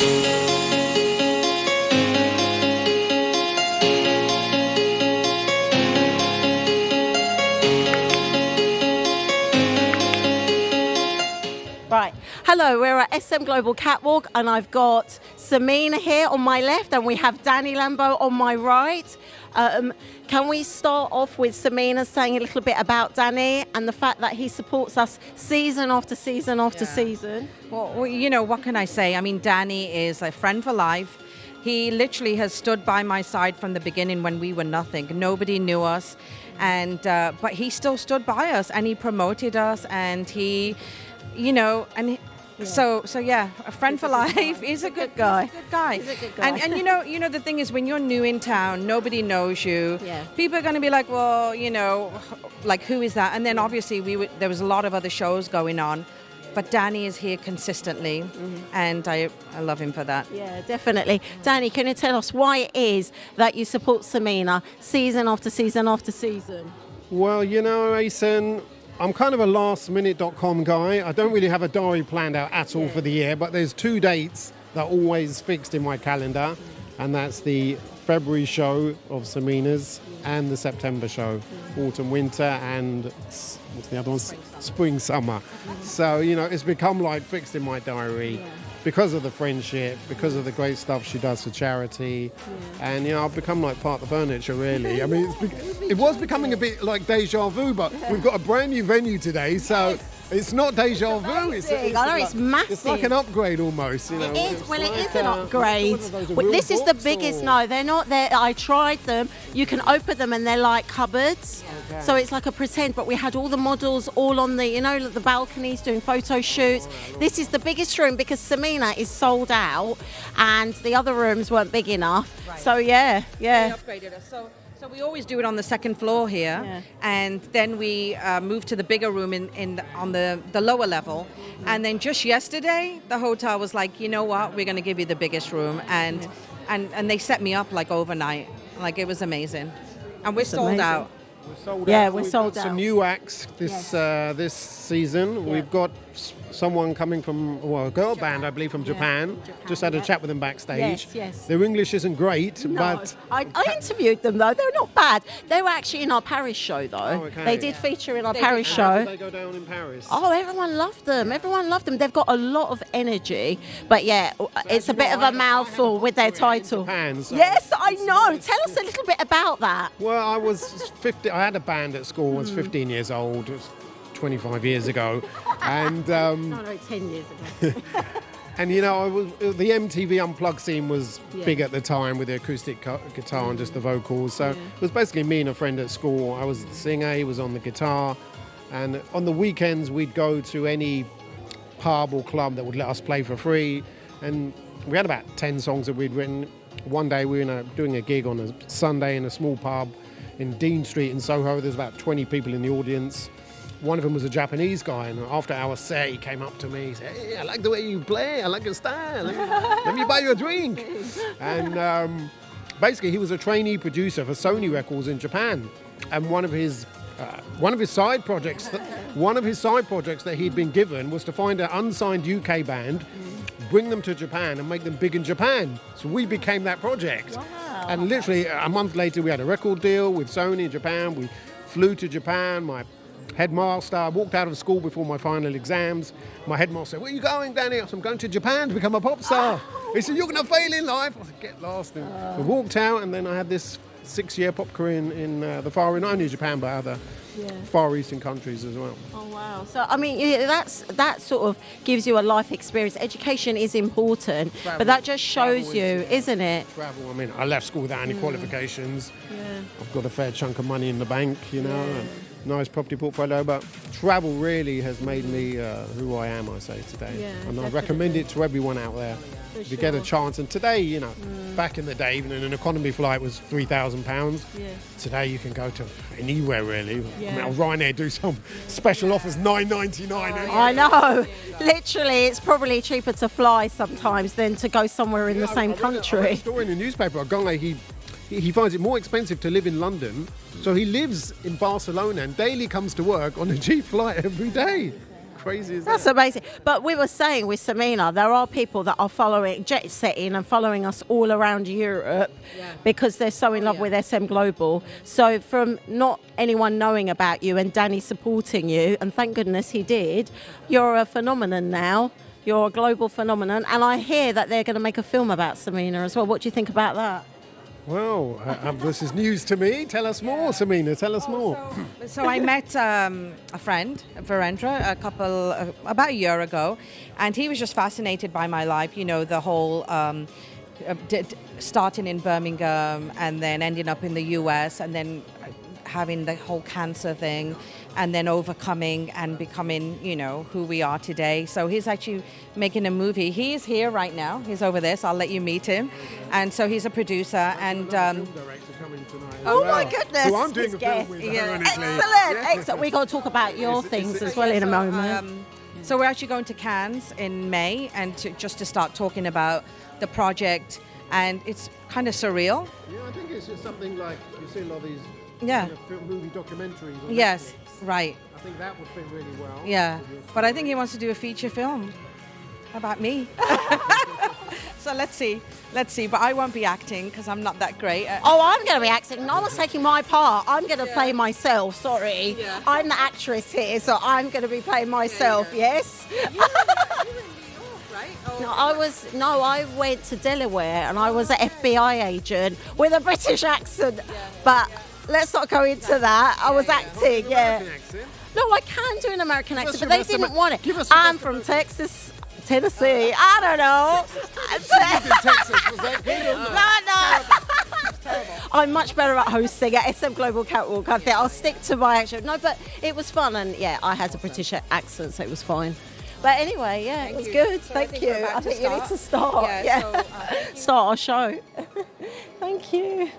Right, hello, we're at SM Global Catwalk and I've got Samina here on my left and we have Danny Lambo on my right. Can we start off with Samina saying a little bit about Danny and the fact that he supports us season after season after season? Well, you know, what can I say? I mean, Danny is a friend for life. He literally has stood by my side from the beginning when we were nothing. Nobody knew us, and but he still stood by us and he promoted us and he, you know, and so yeah, a friend for life. He's a good guy. He's a good guy. He's a good guy. And you know the thing is, when you're new in town, nobody knows you. Yeah. People are going to be like, well, you know, like, who is that? And then obviously there was a lot of other shows going on, but Danny is here consistently, and I love him for that. Yeah, definitely. Danny, can you tell us why it is that you support Samina season after season after season? Well, you know, Aysen, I'm kind of a lastminute.com guy. I don't really have a diary planned out at all for the year, but there's 2 dates that are always fixed in my calendar, and that's the February show of Samina's and the September show, autumn, winter, and what's the other one? Spring, summer. So, you know, it's become like fixed in my diary because of the friendship, because of the great stuff she does for charity. And, you know, I've become like part of the furniture, really. I mean, it was becoming a bit like deja vu, but we've got a brand new venue today, so it's not deja vu. It's massive. It's like an upgrade almost. You know? It is. Well, it is an upgrade. This is the biggest. No, they're not there. I tried them. You can open them and they're like cupboards. Okay. So it's like a pretend. But we had all the models all on the, you know, the balconies doing photo shoots. This is the biggest room because Samina is sold out, and the other rooms weren't big enough. Right. So yeah. They upgraded us. So we always do it on the second floor here, and then we move to the bigger room on the lower level. And then just yesterday, the hotel was like, you know what, we're going to give you the biggest room, and they set me up like overnight. Like, it was amazing, and we're sold out. We're sold Yeah, out. we're We've sold got out. some new acts this season. Yeah. We've got someone coming from, well, a girl band, I believe, from Japan. Just had a chat with them backstage. Yes. Their English isn't great, No, but I interviewed them though. They're not bad. They were actually in our Paris show though. Oh, okay. They did feature in our They Paris did. how show. did they go down in Paris? Oh, everyone loved them. Everyone loved them. They've got a lot of energy. But yeah, it's a bit of a mouthful with their title. Japan, so Yes, I know. Tell us a little bit about that. Well, I was 50. I had a band at school. I was 15 years old. It was 25 years ago, and No, 10 years ago. and you know, the MTV Unplugged scene was big at the time with the acoustic guitar and just the vocals. So it was basically me and a friend at school. I was the singer, he was on the guitar, and on the weekends we'd go to any pub or club that would let us play for free. And we had about 10 songs that we'd written. One day we were doing a gig on a Sunday in a small pub in Dean Street in Soho. There's about 20 people in the audience. One of them was a Japanese guy, and after our set, he came up to me. He said, "Hey, I like the way you play. I like your style. Let me buy you a drink." And basically, he was a trainee producer for Sony Records in Japan. And one of his side projects that he'd been given was to find an unsigned UK band, bring them to Japan, and make them big in Japan. So we became that project. Wow. And literally a month later, we had a record deal with Sony in Japan. We flew to Japan. My headmaster, I walked out of school before my final exams. My headmaster said, "Where are you going, Danny?" I said, "I'm going to Japan to become a pop star." He said, "You're going to fail in life." I said, "Get lost." And I walked out, and then I had this 6-year pop career in the Far East, not only Japan, but other Far Eastern countries as well. Oh wow! So I mean, that sort of gives you a life experience. Education is important, but that just shows you, isn't it? Travel. I mean, I left school without any qualifications. I've got a fair chunk of money in the bank, you know. Nice property portfolio, but travel really has made me who I am, I say, today. And I recommend it to everyone out there. If you get a chance, and today, you know, back in the day, even an economy flight was £3,000. Today you can go to anywhere really. I mean, Ryanair do some special offers, $9.99. I know. Literally, it's probably cheaper to fly sometimes than to go somewhere in the same country. I read a story in the newspaper. A guy, he finds it more expensive to live in London, so he lives in Barcelona and daily comes to work on a cheap flight every day. crazy is That's that? amazing. But we were saying with Samina, there are people that are following, jet setting and following us all around Europe because they're so in love with SM Global. So from not anyone knowing about you and Danny supporting you, and thank goodness he did, you're a phenomenon now. You're a global phenomenon. And I hear that they're going to make a film about Samina as well. What do you think about that? Well, this is news to me. Tell us more, Samina. Tell us more. So I met a friend, Virendra, about a year ago, and he was just fascinated by my life. You know, the whole starting in Birmingham and then ending up in the US and then having the whole cancer thing and then overcoming and becoming, you know, who we are today. So he's actually making a movie. He is here right now. He's over there, so I'll let you meet him. And so he's a producer and... Film director coming tonight as Oh well, my goodness! who I'm doing a film with, ironically. Excellent. We're going to talk about your things as well in a moment. So we're actually going to Cannes in May and just to start talking about the project, and it's kind of surreal. Yeah, I think it's just something like you see a lot of these movie documentaries. On Yes, Netflix. right. I think that would fit really well. Yeah, but I think he wants to do a feature film about me. So let's see. But I won't be acting because I'm not that great. Oh, I'm going to be acting. No one's taking my part. I'm going to play myself. Sorry. Yeah. I'm the actress here, so I'm going to be playing myself. Yes. You're in New York, right? I went to Delaware and I was an FBI agent with a British accent. But let's not go into that. I was acting. Yeah. No, I can do an American accent, but they didn't want it. I'm from Texas. Tennessee. I don't know. Texas, was that good? No. I'm much better at hosting at SM Global Catwalk. I think I'll stick to my accent. No, but it was fun, and yeah, I had a British accent, so it was fine. But anyway, yeah, it was good. So Thank you. I think you need to start. Yeah. So, Start our show. Thank you.